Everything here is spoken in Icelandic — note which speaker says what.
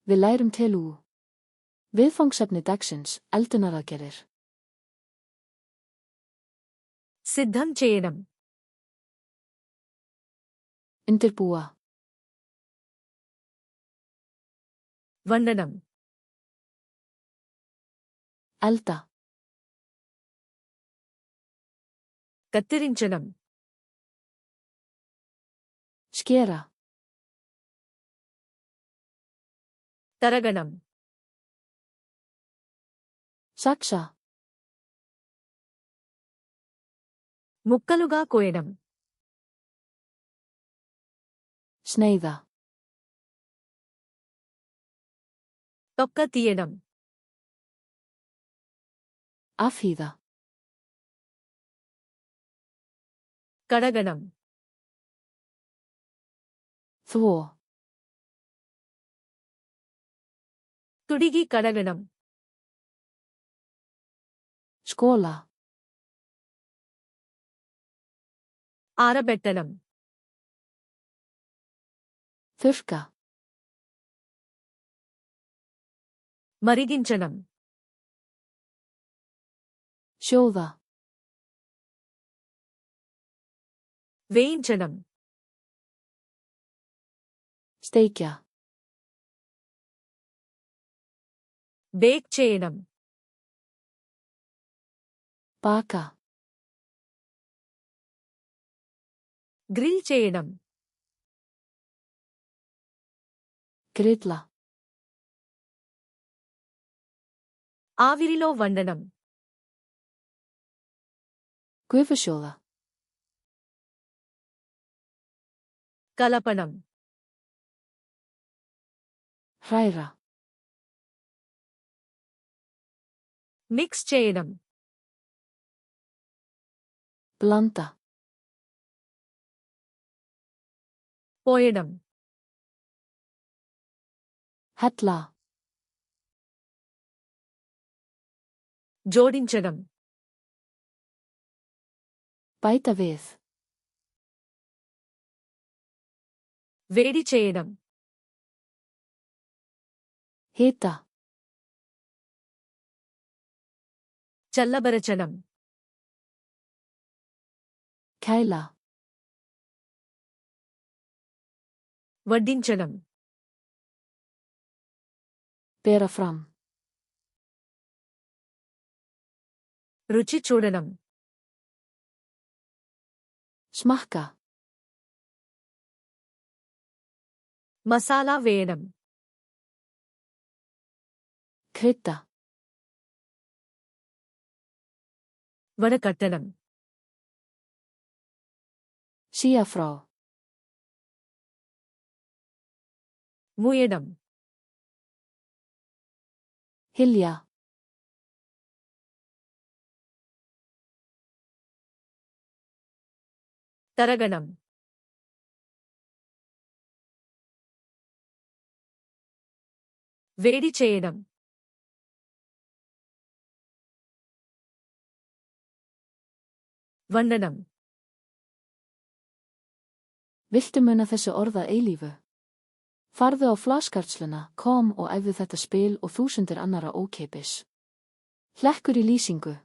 Speaker 1: Við lærum Telúgú. Viðfangsefni dagsins, eldunaraðgerðir.
Speaker 2: సిద్ధం చేయడం.
Speaker 1: Undirbúa.
Speaker 2: వండడం.
Speaker 1: Elda.
Speaker 2: కత్తిరించడం.
Speaker 1: Skera.
Speaker 2: తరగడం.
Speaker 1: Saksa.
Speaker 2: ముక్కలుగా కోయడం.
Speaker 1: Sneiða.
Speaker 2: తొక్క తీయడం.
Speaker 1: Afhýða.
Speaker 2: కడగడం.
Speaker 1: Þvo.
Speaker 2: తుడిగి కడగడం.
Speaker 1: Skóla.
Speaker 2: ఆరబెట్టడం.
Speaker 1: Þurrka.
Speaker 2: మరిగించడం.
Speaker 1: Sjóða.
Speaker 2: వేయించడం.
Speaker 1: Steikja.
Speaker 2: బేక్ చేయడం.
Speaker 1: Baka.
Speaker 2: గ్రిల్ చేయడం.
Speaker 1: Grilla.
Speaker 2: ఆవిరిలో వండడం.
Speaker 1: Gufusjóða.
Speaker 2: కలపడం.
Speaker 1: Hræra.
Speaker 2: మిక్స్ చేయడం.
Speaker 1: Blanda.
Speaker 2: పోయడం.
Speaker 1: Hella.
Speaker 2: జోడించడం.
Speaker 1: Bæta við.
Speaker 2: వేడి చేయడం.
Speaker 1: Hita.
Speaker 2: చల్లబరచడం.
Speaker 1: Kæla.
Speaker 2: వడ్డించడం.
Speaker 1: Bera fram.
Speaker 2: రుచి చూడడం.
Speaker 1: Smakka.
Speaker 2: మసాలా వేయడం.
Speaker 1: Krydda.
Speaker 2: వడకట్టడం.
Speaker 1: Sía frá.
Speaker 2: మూయడం.
Speaker 1: Hylja.
Speaker 2: తరగడం. వేడి చేయడం. వండడం.
Speaker 1: Viltu muna þessi orð að eilífu? Farðu á flashcardsluna.com og æfðu þetta spil og þúsundir annarra ókeypis. Hlekkur í lýsingu.